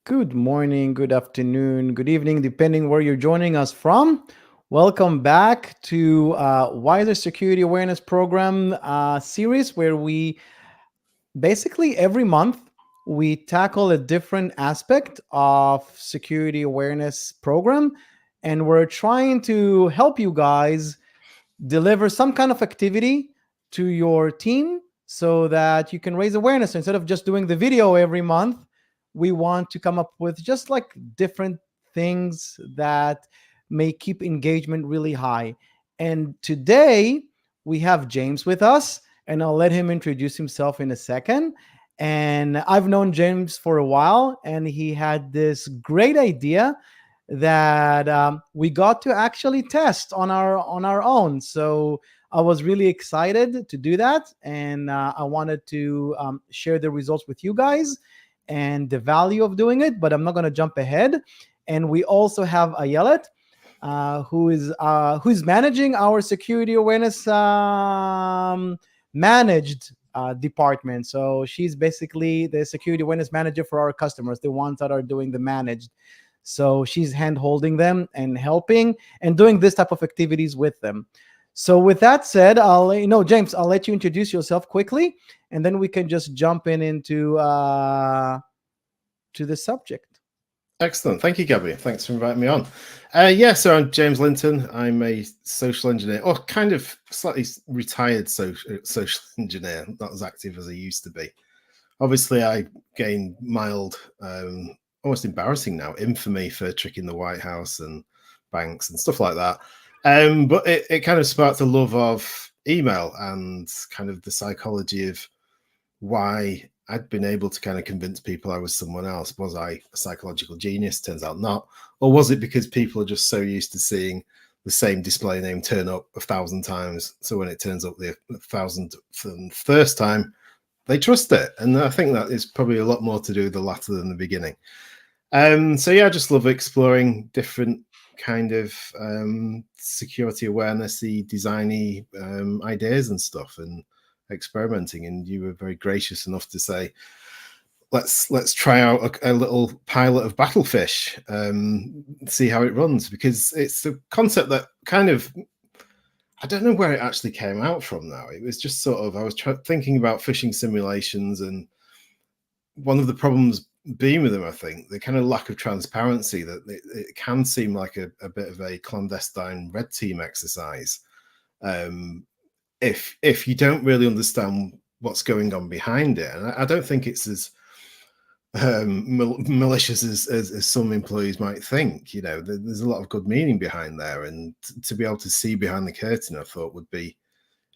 Good morning, good afternoon, good evening, depending where you're joining us from. Welcome back to Wizer Security Awareness Program series, where we basically every month we tackle a different aspect of security awareness program, and we're trying to help you guys deliver some kind of activity to your team so that you can raise awareness. Instead of just doing the video every month, we want to come up with just like different things that may keep engagement really high. And today we have James with us, and I'll let him introduce himself in a second. And I've known James for a while, and he had this great idea that we got to actually test on our own. So I was really excited to do that, and I wanted to share the results with you guys and the value of doing it. But I'm not going to jump ahead. And we also have Ayelet, who's managing our security awareness managed department. So she's basically the security awareness manager for our customers, the ones that are doing the managed. So she's hand holding them and helping and doing this type of activities with them. So with that said, James, I'll let you introduce yourself quickly, and then we can just jump into to the subject. Excellent. Thank you, Gabby. Thanks for inviting me on. So I'm James Linton. I'm a social engineer, or kind of slightly retired social engineer, not as active as I used to be. Obviously, I gained mild, almost embarrassing now, infamy for tricking the White House and banks and stuff like that. But it kind of sparked a love of email and kind of the psychology of why I'd been able to kind of convince people I was someone else. Was I a psychological genius? Turns out not. Or was it because people are just so used to seeing the same display name turn up 1,000 times, so when it turns up the 1,000th time, they trust it? And I think that is probably a lot more to do with the latter than the beginning. I just love exploring different kind of security awareness-y, designy ideas and stuff, and experimenting. And you were very gracious enough to say, let's try out a little pilot of BattlePhish, see how it runs, because it's a concept that kind of, I don't know where it actually came out from now. It was just sort of, I was thinking about phishing simulations, and one of the problems being with them, I think, the kind of lack of transparency, that it can seem like a bit of a clandestine red team exercise. If you don't really understand what's going on behind it. And I don't think it's as malicious as some employees might think. You know, there's a lot of good meaning behind there, and to be able to see behind the curtain, I thought would be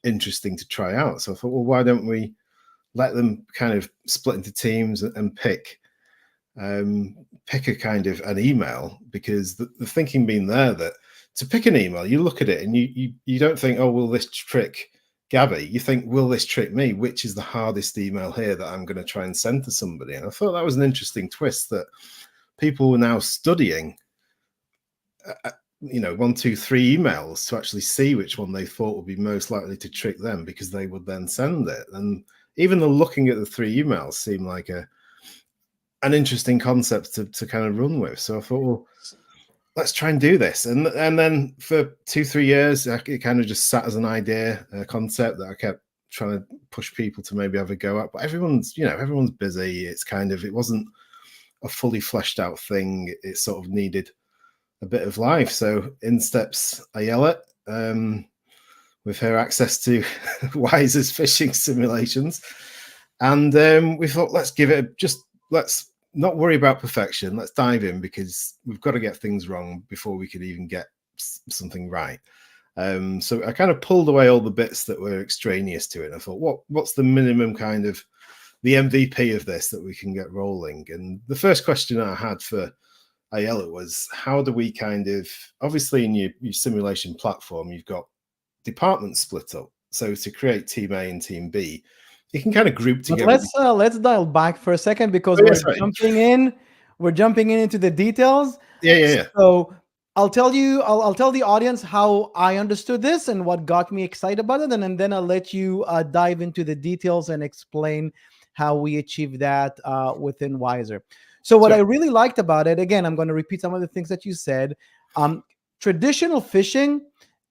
interesting to try out. So I thought, well, why don't we let them kind of split into teams and pick a kind of an email? Because the thinking being there that to pick an email, you look at it and you don't think, oh, will this trick Gabby? You think, will this trick me? Which is the hardest email here that I'm going to try and send to somebody? And I thought that was an interesting twist, that people were now studying 1, 2, 3 emails to actually see which one they thought would be most likely to trick them, because they would then send it. And even the looking at the 3 emails seemed like an interesting concept to kind of run with. So I thought, well, let's try and do this. And then for 2-3 years, it kind of just sat as an idea, a concept that I kept trying to push people to maybe have a go at. But everyone's busy. It's kind of, it wasn't a fully fleshed out thing. It sort of needed a bit of life. So in steps Ayelet, with her access to Wizer's phishing simulations. And we thought, let's not worry about perfection. Let's dive in, because we've got to get things wrong before we could even get something right. So I kind of pulled away all the bits that were extraneous to it. And I thought, what's the minimum kind of the MVP of this that we can get rolling? And the first question I had for Ayelet was, how do we kind of, obviously in your simulation platform, you've got departments split up. So to create team A and team B, you can kind of group together. But let's dial back for a second, because we're jumping in into the details. Yeah. So I'll tell the audience how I understood this and what got me excited about it, and then I'll let you dive into the details and explain how we achieve that within Wizer. So what I Sure. really liked about it, again, I'm going to repeat some of the things that you said. Um, Traditional phishing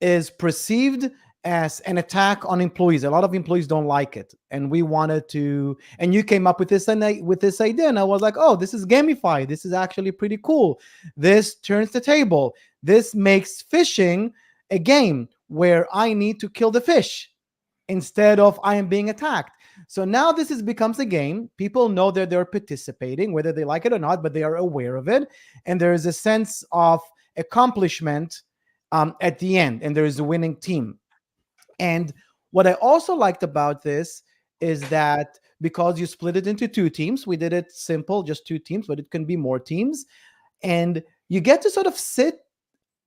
is perceived as an attack on employees. A lot of employees don't like it, and we wanted to. And you came up with this idea, and I was like, "Oh, this is gamified. This is actually pretty cool. This turns the table. This makes phishing a game where I need to kill the fish instead of I am being attacked." So now becomes a game. People know that they're participating, whether they like it or not, but they are aware of it, and there is a sense of accomplishment at the end, and there is a winning team. And what I also liked about this is that because you split it into two teams, we did it simple, just two teams, but it can be more teams, and you get to sort of sit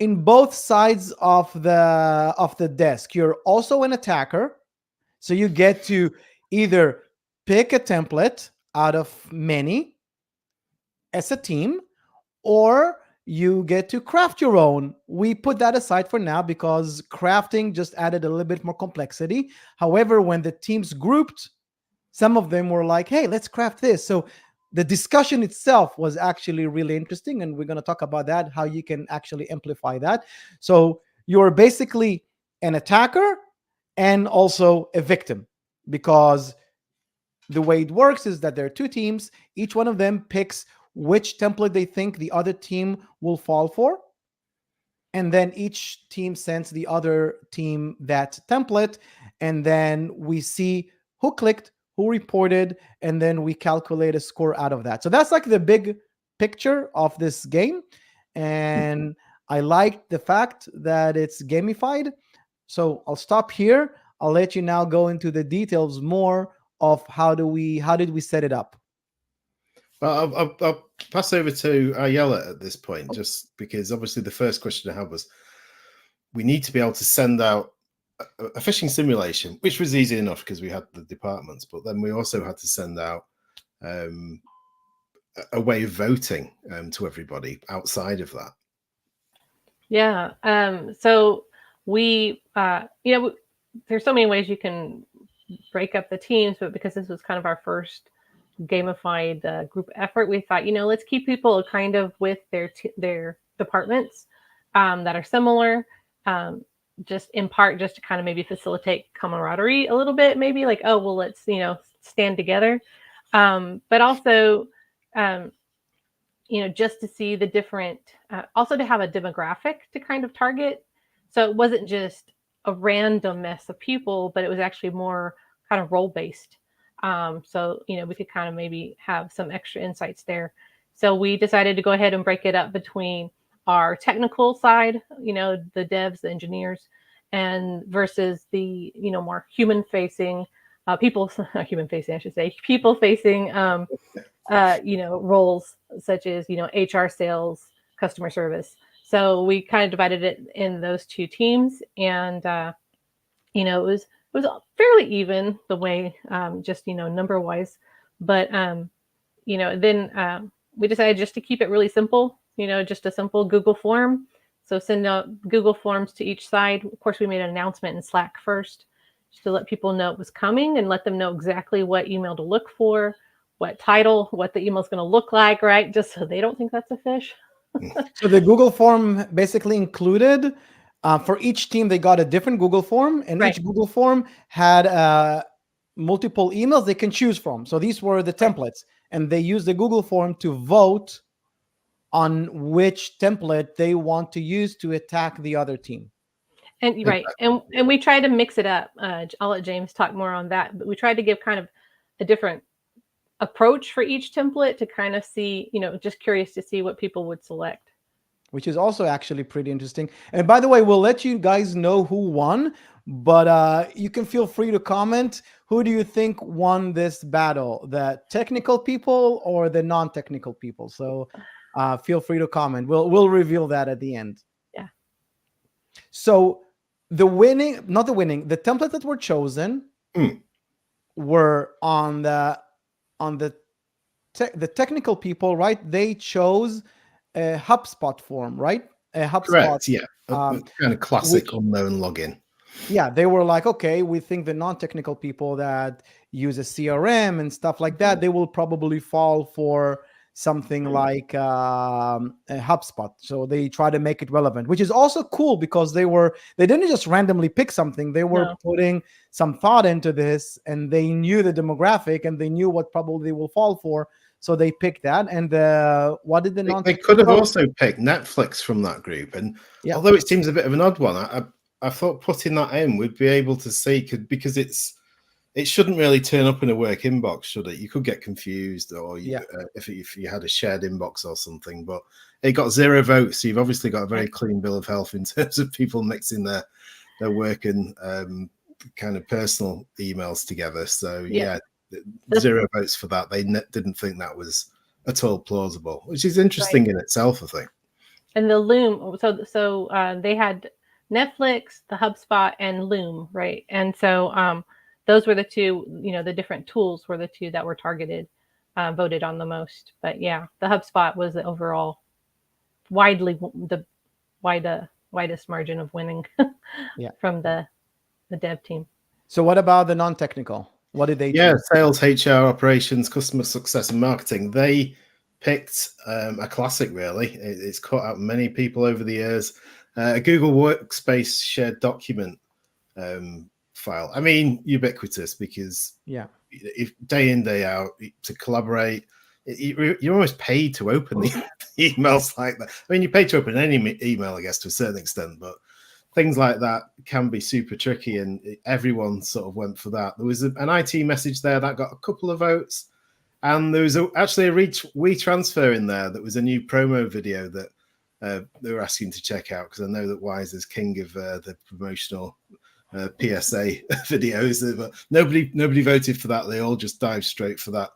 in both sides of the desk. You're also an attacker, so you get to either pick a template out of many as a team, or you get to craft your own. We put that aside for now because crafting just added a little bit more complexity. However, when the teams grouped, some of them were like, hey, let's craft this. So the discussion itself was actually really interesting. And we're going to talk about that, how you can actually amplify that. So you're basically an attacker and also a victim, because the way it works is that there are two teams. Each one of them picks which template they think the other team will fall for. And then each team sends the other team that template. And then we see who clicked, who reported, and then we calculate a score out of that. So that's like the big picture of this game. And I like the fact that it's gamified. So I'll stop here. I'll let you now go into the details more of how did we set it up. Well, I'll pass over to Ayala at this point, just because obviously the first question I had was, we need to be able to send out a phishing simulation, which was easy enough because we had the departments, but then we also had to send out a way of voting to everybody outside of that. Yeah. So we, there's so many ways you can break up the teams, but because this was kind of our first gamified group effort, we thought, let's keep people kind of with their departments that are similar, just in part, just to kind of maybe facilitate camaraderie a little bit, maybe like, oh, well, let's, stand together. But also, just to see the different, also to have a demographic to kind of target. So it wasn't just a random mess of people, but it was actually more kind of role based. So, we could kind of maybe have some extra insights there. So we decided to go ahead and break it up between our technical side, the devs, the engineers, and versus the, more human facing people, human facing, I should say, people facing, roles such as, HR, sales, customer service. So we kind of divided it in those two teams, and, it was fairly even the way, just, number wise, but, then we decided just to keep it really simple, just a simple Google form. So send out Google forms to each side. Of course, we made an announcement in Slack first, just to let people know it was coming and let them know exactly what email to look for, what title, what the email is going to look like, right? Just so they don't think that's a fish. So the Google form basically included, for each team, they got a different Google form, and Right. each Google form had multiple emails they can choose from. So these were the templates, and they used the Google form to vote on which template they want to use to attack the other team. And right, and we tried to mix it up. I'll let James talk more on that, but we tried to give kind of a different approach for each template to kind of see, just curious to see what people would select. Which is also actually pretty interesting. And by the way, we'll let you guys know who won, but you can feel free to comment. Who do you think won this battle? The technical people or the non-technical people? So feel free to comment. We'll reveal that at the end. Yeah. So the templates that were chosen were on the technical people, right? They chose a HubSpot form, right? A HubSpot. Correct, yeah. Kind of classic unknown login. Yeah, they were like, okay, we think the non-technical people that use a CRM and stuff like that, they will probably fall for something like a HubSpot. So they try to make it relevant, which is also cool because they didn't just randomly pick something. They were No. putting some thought into this, and they knew the demographic and they knew what probably they will fall for. So they picked that. And what did the They could have non-technical? also picked Netflix from that group, and Yeah, although it seems a bit of an odd one, I thought putting that in would be able to see because it shouldn't really turn up in a work inbox, should it? You could get confused, or yeah, if you had a shared inbox or something. But it got 0 votes, so you've obviously got a very clean bill of health in terms of people mixing their work and kind of personal emails together. So yeah, 0 votes for that. They didn't think that was at all plausible, which is interesting in itself, I think. And the Loom, so they had Netflix, the HubSpot, and Loom, right? And so those were the two, the different tools were the two that were targeted, voted on the most. But yeah, the HubSpot was the overall the widest margin of winning yeah. from the dev team. So what about the non-technical? What did they choose? Sales, HR, operations, customer success, and marketing. They picked a classic, really. It's caught out many people over the years. A Google Workspace shared document file. I mean, ubiquitous because if day in, day out, to collaborate, you're almost paid to open the emails like that. I mean, you're paid to open any email, I guess, to a certain extent, but things like that can be super tricky, and everyone sort of went for that. There was an IT message there that got a couple of votes, and there was actually a WeTransfer in there that was a new promo video that they were asking to check out, because I know that Wizer's king of the promotional PSA videos, but nobody voted for that. They all just dived straight for that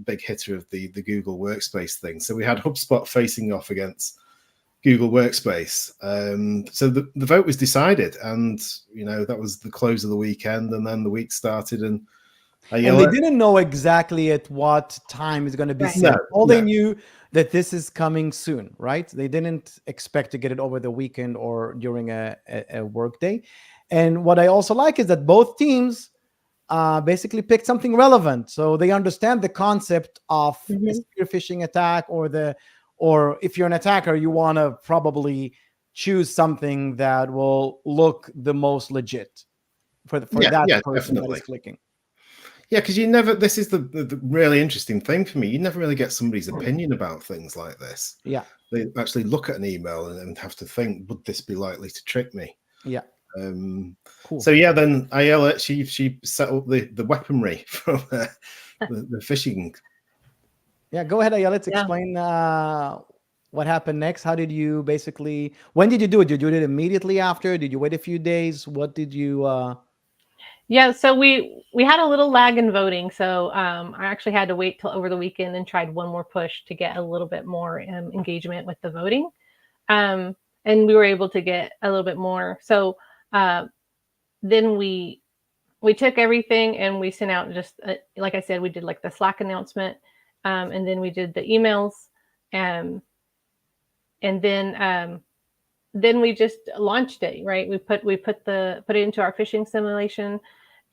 big hitter of the Google Workspace thing. So we had HubSpot facing off against Google Workspace. So the vote was decided, and that was the close of the weekend, and then the week started, and they didn't know exactly at what time it's going to be sent. They knew that this is coming soon, right? They didn't expect to get it over the weekend or during a work day. And what I also like is that both teams basically picked something relevant, so they understand the concept of a spear phishing attack, or if you're an attacker, you want to probably choose something that will look the most legit for that person definitely. that is clicking. Yeah, because you never. This is the really interesting thing for me. You never really get somebody's opinion about things like this. Yeah, they actually look at an email and have to think, would this be likely to trick me? Yeah. Cool. So yeah, then Ayala, she set up the weaponry for the phishing. Yeah, go ahead, Ayala. Let's explain what happened next. How did you when did you do it? Did you do it immediately after? Did you wait a few days? What did you Yeah, so we had a little lag in voting. So I actually had to wait till over the weekend and tried one more push to get a little bit more engagement with the voting. And we were able to get a little bit more. So then we took everything and we sent out just, like I said, we did like the Slack announcement, and then we did the emails, and then we just launched it, right? We put it into our phishing simulation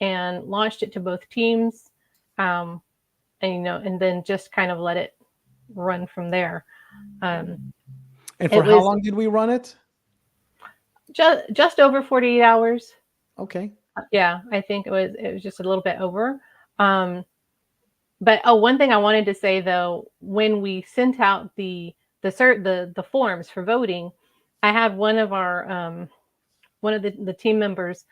and launched it to both teams, and then just kind of let it run from there. And for how long did we run it? Just over 48 hours. Okay. Yeah, I think it was just a little bit over. But one thing I wanted to say though, when we sent out the forms for voting, I had one of the team members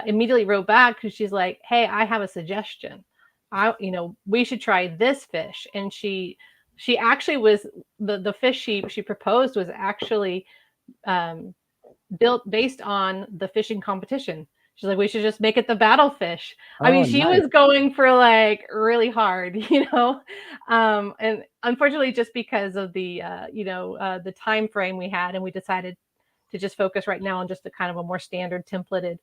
immediately wrote back, because she's like, "Hey, I have a suggestion. We should try this fish." And she actually was the fish she proposed was actually built based on the fishing competition. She's like, we should just make it the BattlePhish. I mean, she was going for like really hard, and unfortunately, just because of the the time frame we had, and we decided to just focus right now on just a kind of a more standard templated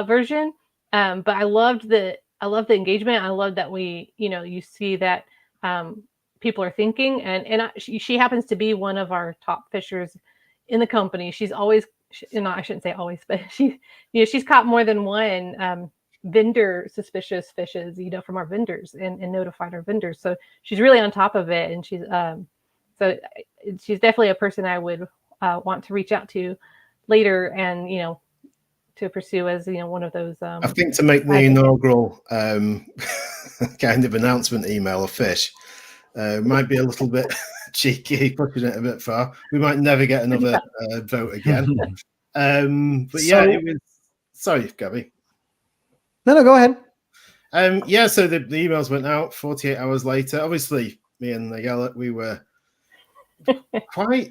version. But I loved the engagement. I love that you see that people are thinking, and she happens to be one of our top fishers in the company. She's always I shouldn't say always, but she's caught more than one vendor suspicious fishes, from our vendors and notified our vendors. So she's really on top of it, and she's definitely a person I would want to reach out to later, and to pursue as one of those. I think to make the inaugural kind of announcement email of fish might be a little bit cheeky, pushing it a bit far. We might never get another vote again. But yeah, it was. Sorry, Gabby. No, go ahead. Yeah, so the emails went out 48 hours later. Obviously, me and Nigella, we were quite.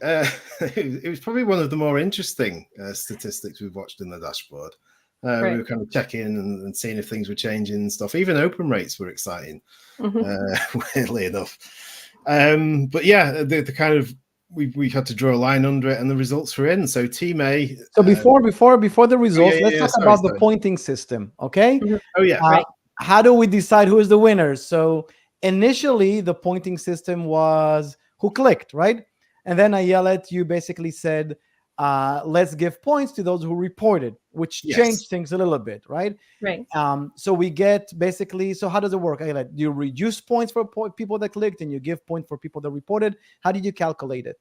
It was probably one of the more interesting statistics we've watched in the dashboard. Right. We were kind of checking and seeing if things were changing and stuff. Even open rates were exciting, weirdly enough. But yeah, the kind of we had to draw a line under it, and the results were in. So Team A. So before the results, let's talk about the pointing system. Okay. Oh yeah. Right. How do we decide who is the winner? So initially, the pointing system was who clicked, right? And then you basically said, let's give points to those who reported, which changed things a little bit, right? Right. So we get basically, so how does it work? Do you reduce points for people that clicked and you give points for people that reported? How did you calculate it?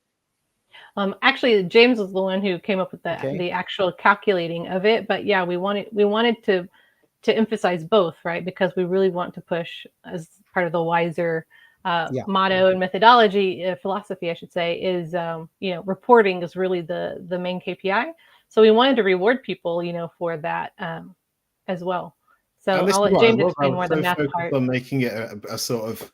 Actually, James was the one who came up with the actual calculating of it. But yeah, we wanted to emphasize both, right? Because we really want to push, as part of the Wizer motto and methodology, philosophy, I should say, is reporting is really the main KPI. So we wanted to reward people, for that as well. So I'll let James explain more the math part. On making it a sort of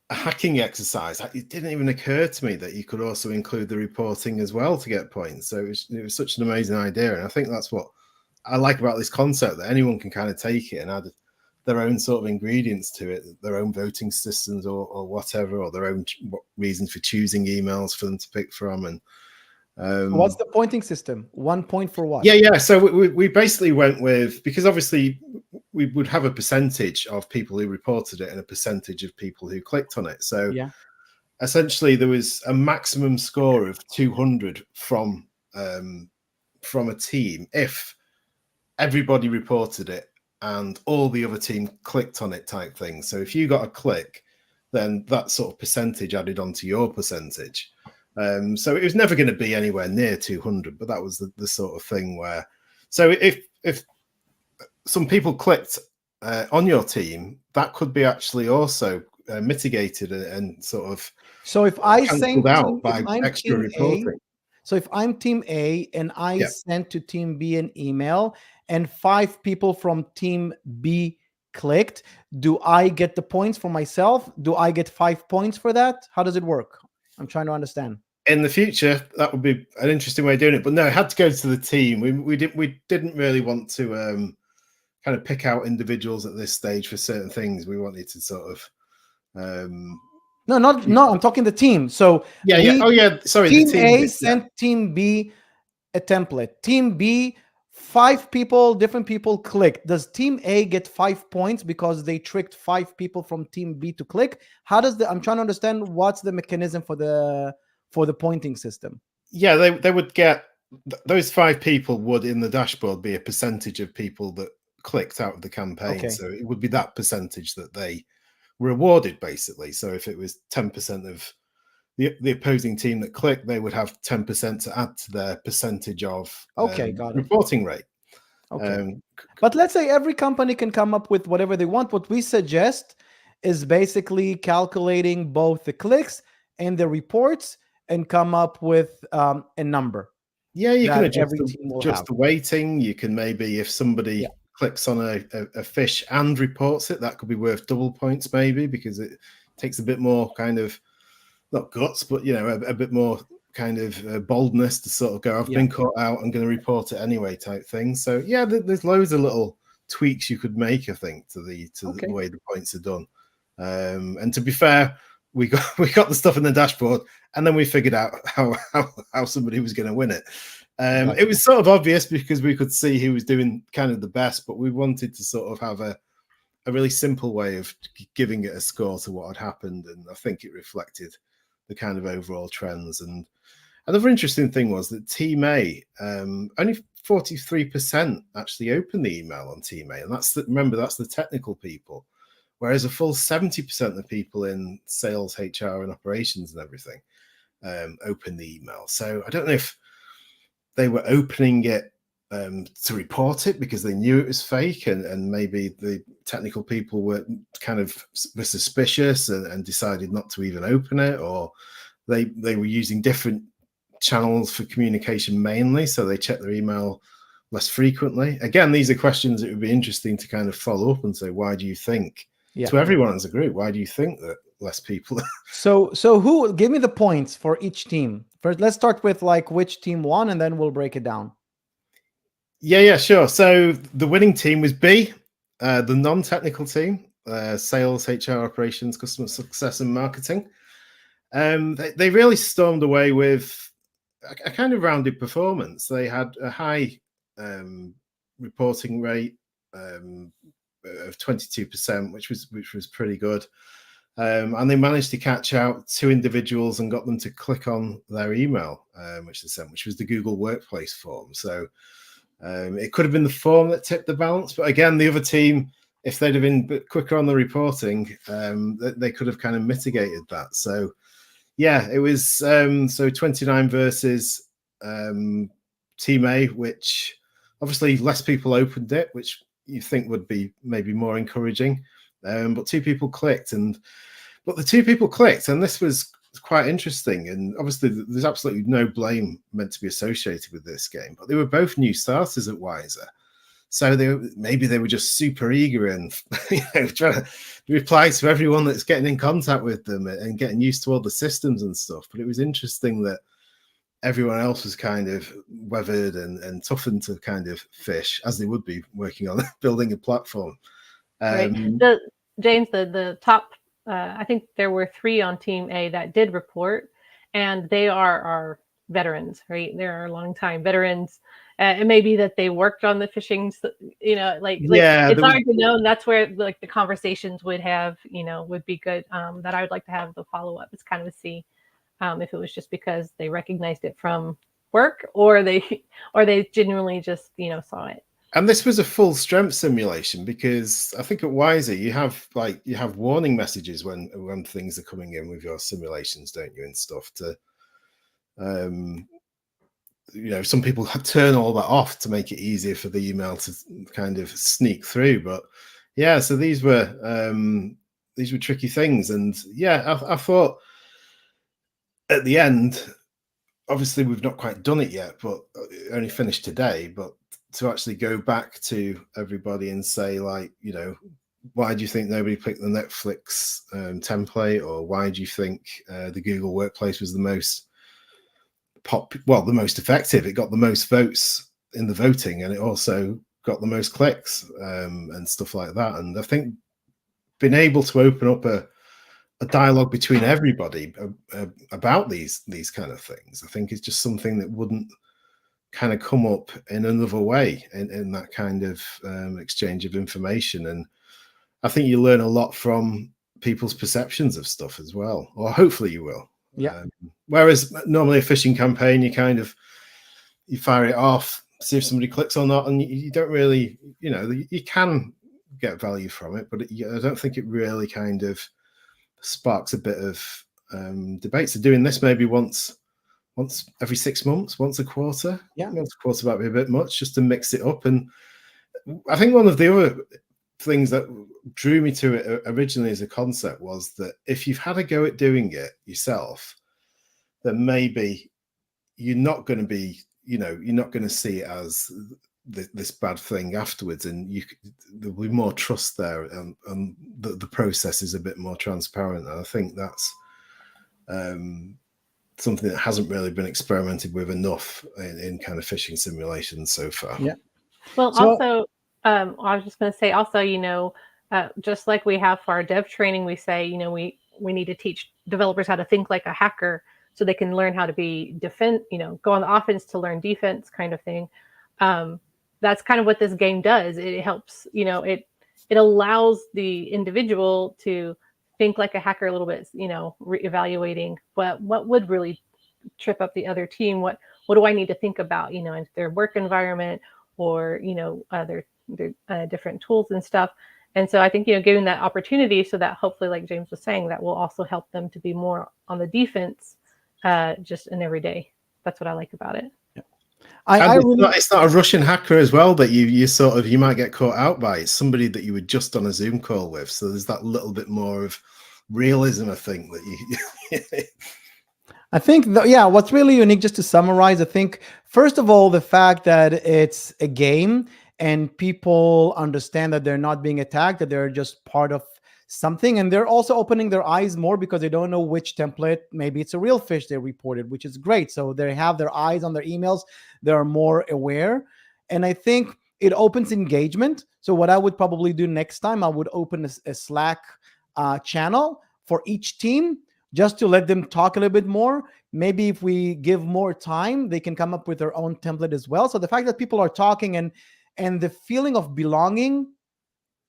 a hacking exercise. It didn't even occur to me that you could also include the reporting as well to get points. So it was such an amazing idea, and I think that's what I like about this concept, that anyone can kind of take it and add their own sort of ingredients to it, their own voting systems or whatever, or their own reasons for choosing emails for them to pick from. And what's the pointing system? 1 point for what? Yeah. So we basically went with, because obviously we would have a percentage of people who reported it and a percentage of people who clicked on it. So essentially there was a maximum score of 200 from a team if everybody reported it and all the other team clicked on it, type thing. So if you got a click, then that sort of percentage added onto your percentage. So it was never going to be anywhere near 200, but that was the sort of thing where, so if some people clicked on your team, that could be actually also mitigated and sort of so if I cancelled out by extra reporting. So if I'm Team A and I sent to Team B an email and 5 people from Team B clicked, do I get the points for myself? Do I get 5 points for that? How does it work? I'm trying to understand. In the future, that would be an interesting way of doing it. But no, it had to go to the team. We didn't really want to kind of pick out individuals at this stage for certain things. We wanted to sort of No, I'm talking the team. So sorry. Team the team A sent Team B a template. Team B, 5 people, different people clicked. Does Team A get 5 points because they tricked 5 people from Team B to click? How does I'm trying to understand what's the mechanism for the pointing system. Yeah, they would get, those 5 people would in the dashboard be a percentage of people that clicked out of the campaign. Okay. So it would be that percentage that they were awarded, basically. So if it was 10% of the opposing team that clicked, they would have 10% to add to their percentage of reporting rate. Okay. But let's say every company can come up with whatever they want. What we suggest is basically calculating both the clicks and the reports and come up with a number. Yeah, you can adjust the weighting. You can maybe, if somebody clicks on a fish and reports it, that could be worth double points maybe, because it takes a bit more kind of, not guts, but a bit more kind of boldness to sort of go, I've been caught out, I'm going to report it anyway, type thing. So yeah, there's loads of little tweaks you could make, I think, to the way the points are done. And to be fair, we got the stuff in the dashboard, and then we figured out how somebody was going to win it. It was sort of obvious because we could see who was doing kind of the best, but we wanted to sort of have a really simple way of giving it a score to what had happened, and I think it reflected the kind of overall trends. And Another interesting thing was that Team A, only 43% actually opened the email on Team A, and remember that's the technical people, whereas a full 70% of people in sales, HR, and operations and everything opened the email. So I don't know if they were opening it to report it because they knew it was fake, and maybe the technical people were suspicious and decided not to even open it, or they were using different channels for communication mainly, so they check their email less frequently. Again, these are questions that would be interesting to kind of follow up and say, why do you think, to everyone as a group, why do you think that less people? So who, give me the points for each team first. Let's start with like which team won, and then we'll break it down. Yeah, sure. So the winning team was B, the non-technical team, sales, HR, operations, customer success, and marketing. They really stormed away with a kind of rounded performance. They had a high reporting rate of 22%, which was pretty good. And they managed to catch out 2 individuals and got them to click on their email, which they sent, which was the Google Workplace form. So it could have been the form that tipped the balance, but again, the other team, if they'd have been a bit quicker on the reporting, they could have kind of mitigated that. So yeah, it was so 29 versus Team A, which obviously less people opened it, which you think would be maybe more encouraging. But 2 people clicked, and this was quite interesting. And obviously, there's absolutely no blame meant to be associated with this game, but they were both new starters at Wizer. So maybe they were just super eager and trying to reply to everyone that's getting in contact with them and getting used to all the systems and stuff. But it was interesting that everyone else was kind of weathered and toughened to kind of fish, as they would be working on building a platform. Right. James, the top, I think there were 3 on Team A that did report, and they are veterans, right? They're longtime veterans. It may be that they worked on the phishing, it's hard to know. And that's where like the conversations would be good. That I would like to have the follow up. It's kind of to see if it was just because they recognized it from work, or they genuinely just saw it. And this was a full strength simulation, because I think at Wizer you have warning messages when things are coming in with your simulations, don't you, and stuff to some people turn all that off to make it easier for the email to kind of sneak through. But yeah, so these were tricky things. And yeah, I thought at the end, obviously we've not quite done it yet, but only finished today, but to actually go back to everybody and say, like, why do you think nobody picked the Netflix template, or why do you think the Google Workplace was the most the most effective? It got the most votes in the voting, and it also got the most clicks and stuff like that. And I think being able to open up a dialogue between everybody about these kind of things, I think is just something that wouldn't kind of come up in another way in that kind of exchange of information. And I think you learn a lot from people's perceptions of stuff as well, or hopefully you will. Yeah. Whereas normally a phishing campaign, you fire it off, see if somebody clicks or not, and you don't really, you can get value from it, but I don't think it really kind of sparks a bit of debate. So doing this maybe once every 6 months, once a quarter. Yeah, once a quarter might be a bit much, just to mix it up. And I think one of the other things that drew me to it originally as a concept was that if you've had a go at doing it yourself, then maybe you're not going to be, you're not going to see it as this bad thing afterwards, and there'll be more trust there, and the process is a bit more transparent. And I think that's something that hasn't really been experimented with enough in kind of phishing simulations so far. Yeah. Well, also, I was just going to say, also, just like we have for our dev training, we say, we need to teach developers how to think like a hacker, so they can learn how to be go on the offense to learn defense, kind of thing. That's kind of what this game does. It helps, it allows the individual to think like a hacker a little bit, reevaluating what would really trip up the other team. What do I need to think about, in their work environment, or their different tools and stuff. And so I think, giving that opportunity, so that hopefully, like James was saying, that will also help them to be more on the defense, just in every day. That's what I like about it. It's not a Russian hacker as well that you might get caught out by. It's somebody that you were just on a Zoom call with. So there's that little bit more of realism, I think, that you. I think, what's really unique, just to summarize, I think, first of all, the fact that it's a game and people understand that they're not being attacked, that they're just part of something. And they're also opening their eyes more because they don't know which template. Maybe it's a real fish they reported, which is great. So they have their eyes on their emails. They're more aware. And I think it opens engagement. So what I would probably do next time, I would open a Slack channel for each team, just to let them talk a little bit more. Maybe if we give more time, they can come up with their own template as well. So the fact that people are talking and the feeling of belonging,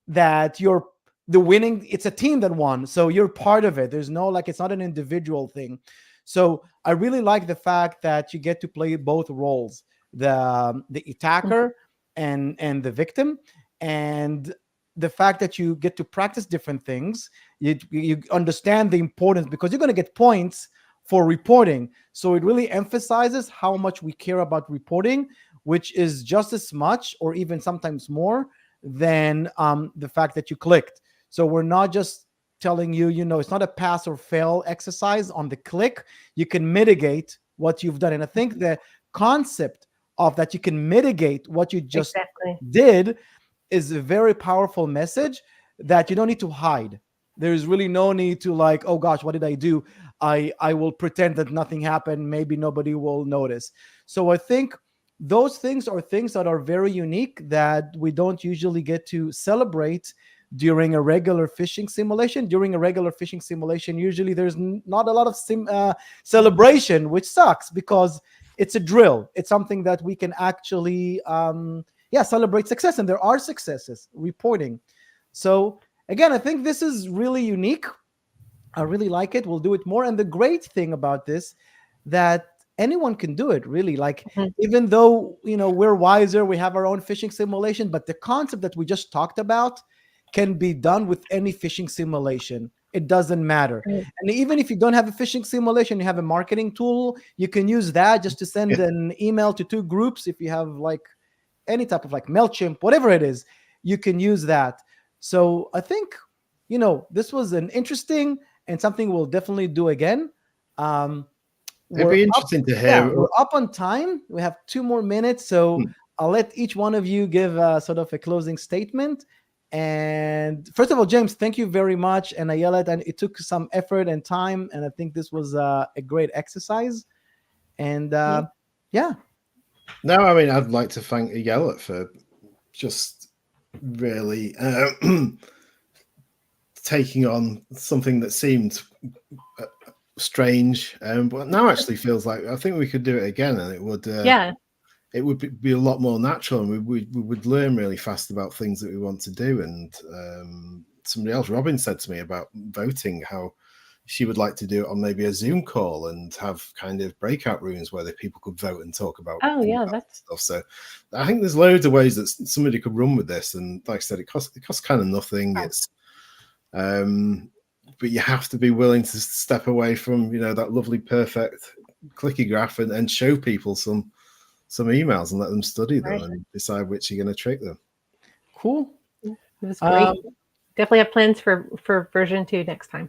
that you're the winning, it's a team that won, so you're part of it. There's no, it's not an individual thing. So I really like the fact that you get to play both roles, the attacker and the victim, and the fact that you get to practice different things. You understand the importance, because you're going to get points for reporting. So it really emphasizes how much we care about reporting, which is just as much or even sometimes more than the fact that you clicked. So we're not just telling you, it's not a pass or fail exercise on the click. You can mitigate what you've done. And I think the concept of that you can mitigate what you just did is a very powerful message, that you don't need to hide. There's really no need to oh gosh, what did I do? I will pretend that nothing happened. Maybe nobody will notice. So I think those things are things that are very unique, that we don't usually get to celebrate during a regular phishing simulation. During a regular phishing simulation, usually there's not a lot of celebration, which sucks, because it's a drill. It's something that we can actually celebrate success, and there are successes reporting. So again, I think this is really unique. I really like it. We'll do it more. And the great thing about this, that anyone can do it, really. Even though we're Wizer, we have our own phishing simulation, but the concept that we just talked about can be done with any phishing simulation. It doesn't matter. And even if you don't have a phishing simulation, you have a marketing tool, you can use that just to send an email to 2 groups. If you have any type of MailChimp, whatever it is, you can use that. So I think, this was an interesting and something we'll definitely do again. It'd be interesting to hear. We're up on time. We have 2 more minutes. So I'll let each one of you give sort of a closing statement. And first of all, James, thank you very much. And Ayelet, and it took some effort and time. And I think this was a great exercise. And No, I mean, I'd like to thank Ayelet for just really taking on something that seemed strange, but now actually feels like I think we could do it again, and it would it would be a lot more natural, and we would learn really fast about things that we want to do. And somebody else, Robin, said to me about voting, how she would like to do it on maybe a Zoom call and have kind of breakout rooms where the people could vote and talk about that's stuff. So I think there's loads of ways that somebody could run with this. And like I said, it costs kind of nothing. It's but you have to be willing to step away from that lovely perfect clicky graph and show people some emails and let them study them and decide which you're going to trick them. Cool. It was great. Definitely have plans for version 2 next time.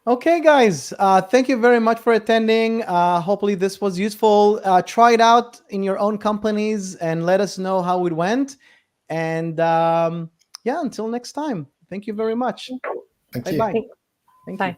Okay, guys. Thank you very much for attending. Hopefully this was useful. Try it out in your own companies and let us know how it went. And until next time. Thank you very much. Thank you. Bye-bye. Thank you.